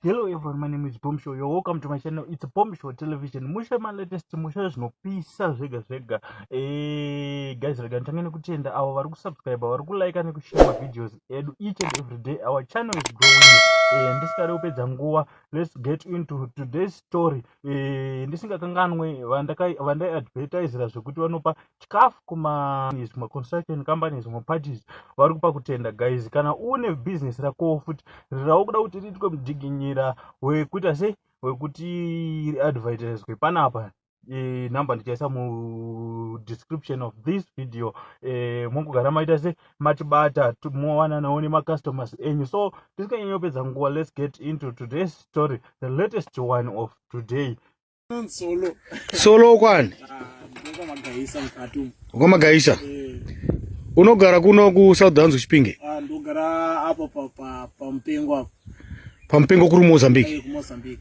Hello everyone, my name is Bombshow. You're welcome to my channel. It's Bombshow Television. Musha my latest musha zvinopisa zvega. Guys, rega ntangene kutenda avo vari kusubscribe, vari kulike nekushare my videos edu each and every day. Our channel is growing. Ndisikade kupedza nguva. Let's get into today's story. Ndisingakanganwe vandai advertisera zvekuti vanopa chikafu kuma construction companies, parties vari kupa kutenda. Guys, kana une business rako futi raukuda kuti riitwe mudziginyira wekuita sei wekuti advertiswe panapa, number ndichaisa mu description of this video. Mungogara maita sei matibata muwana nawo nema customers enyu. So tisikanyanyopedza nguva, let's get into today's story, the latest one of today. Solo kwani? Ukamagaisa. Unogara kuno ku South Downs Chipinge? Ndogara apo pa Mpengo apo. Pa Mpengo kuri Mozambique. Ku Mozambique.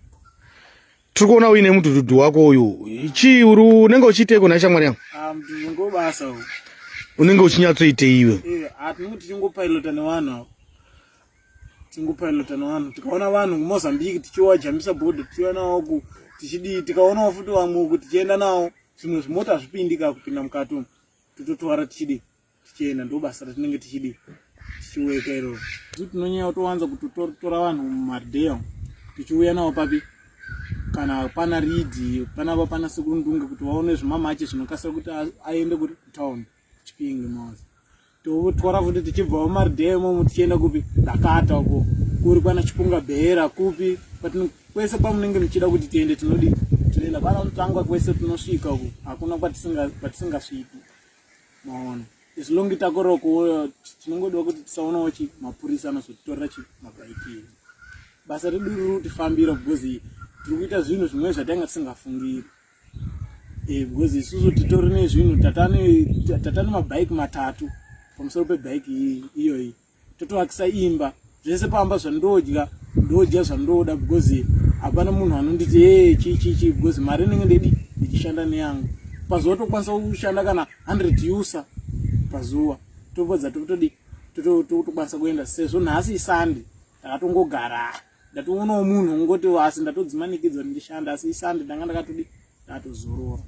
Turikuona uine mututu wako uyu. Chi unenge uchiteko na shamwari yangu? Ndingo basa. Unenge uchinyatsoite iwe? Atinoti tingopilota nevanhu. Tikaona vanhu ku Mozambique tichiwajambisa board tichiona wako tichidi tikaona futi vamwe kuti tienda nawo zvimwe zvimota zvipindika kupinda mukati umu. Tototwara tichidi tichienda ndo basa ratinenge tichidi tichiweka iro. Tinonyanya kutowanza kutotora vanhu mumadheya tichiuya nawo papi kana pana read pana sekundunge kuti vaone zvimamache zvinokasira kuti aende kuti town Chipinge mazi. Totwara futi tichibva mumadheya mo tichienda kupi Dakata uko kuri pana Chipunga Bhera kupi kwese pamunenge muchida kuti tiende tinodi tinoenda pana mutangwa kwese tunosvika uko hakuna kwatisingasviki maona. As long takoroko tinongoda kuti tisaonawo mapurisa anozotitorera mabhaiki. Basa redu riri kutifambira because tiri kuita zvinhu zvimwe zvatanga tisingafungiri. Because isusu titori nezvinhu tatane mabhaiki matatu pamusoro pebhaiki iyoyi. Totoakisa imba zvese pamba zvandodya zvandoda because hapana munhu anonditi chichi because mari inenge ndichishanda neyangu. Pazuva tokwanisa kushanda kana 100 user pazuva. Topodza totokwanisa kuenda sezvo nhasi isande takatongogara ndatoonawo munhu ngoti asi ndatodzimanikidza kuti ndishanda asi isande ndanga ndakatodi ndatozorora.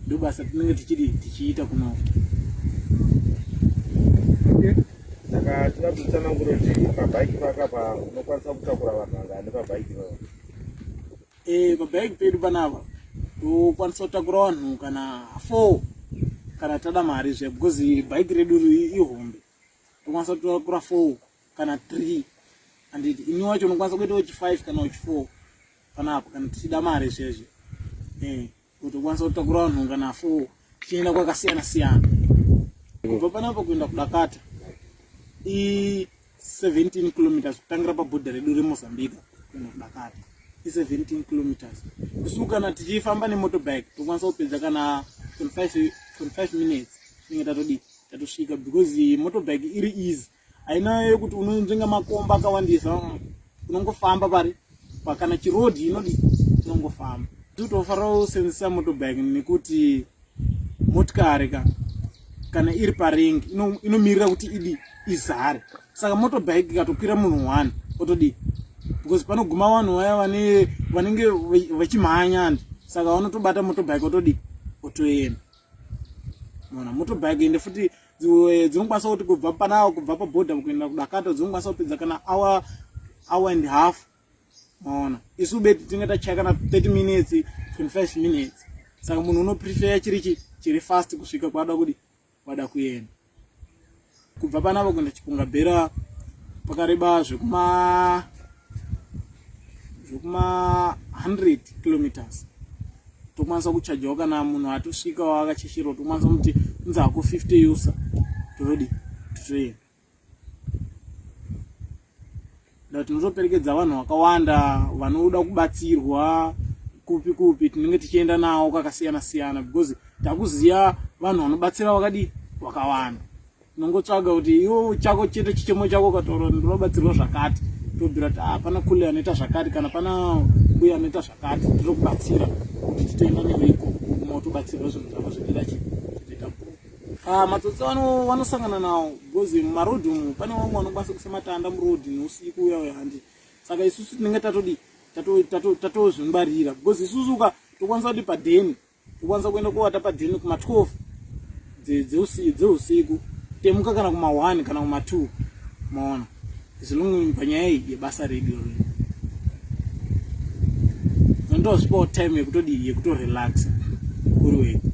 Ndo basa tinenge tichiita kuno. Saka tinatotsanangura kuti pabhaiki pakapa unokwanisa kutakura vanhu vangani pabhaiki pavo? Pabhaiki pedu panapa tokwanisa kutakura vanhu kana 4 kana tada mari zve because bhaiki redu ihombe. Tokwanisa kutakura 4 kana 3 and ini wacho unokwanisa kuita 5 kana 4 panapa kana tichida mari zvezve. Tokwanisa kutakura vanhu kana 4 tichienda kwakasiyana. Kubva panapa kuenda kuDakata 17 kilometers kutangira pabhodha redu reMozambique kuenda kuDakata 17 kilometers. Kusuka kana tichifamba nemotorbike tokwanisa kupedza kana 25 minutes tinenge tatosvika because motorbike iri easy. Haina yekuti unonzenga makomba akawandisa, unongofamba pari pakana chirodhi inodi unongofamba. Totofanira kusenzesa motorbike nekuti motikari kana iri parengi inomirira kuti izare. Saka motorbike ikatokwira munhu 1 otodi because panoguma vanhu vaya vanenge vachimhanya saka vanotobata motorbike otoenda. Motorbike ende futi dzinokwanisa kuti kubva pabhodha kuenda kuDakata dzinokwanisa kupedza kana hour and half. Isu beti tinenge tachaya kana 30 minutes 25 minutes. Saka munhu unoprefer chiri fast kusvika kwada kuenda. Kubva panapa kuenda Chipunga Bhera pakareba zvekuma 100 kilometers. Tokwanisa kuchajawo kana munhu atosvika wakachishira tokwanisa kuti nzako 50 user totoenda. Tinotoperekedza vanhu vakawanda vanoda kubatsirwa kupi tinenge tichienda nawo kwakasiyana because takuziya vanhu vanobatsira wakawanda. Unongotsvaga kuti iwo chako chete chichemo chako ukataura ndinobatsirwa zvakati tobhira kuti pana kule anoita zvakati kana pana mbuya anoita zvakati tokubatsira kuti titoenda neweiko motobatsirwa zvinhu zvako zvinoita chitoita. Matsotsi vanosangana nawo because mumarodhi umu pane vamwe vanokwanisa kuisa matanda murodhi nousiku uya handi saka isusu tinenge tatozvingwarira because isusu tokwanisa kuti padheni tokwanisa kuenda kuvata padheni kuma-12 dzeusiku temuka kana kuma-1 kana kuma-2 maona zvilungu panyaya yebasa redu ndo sport time yekutorelaxa kuri wega.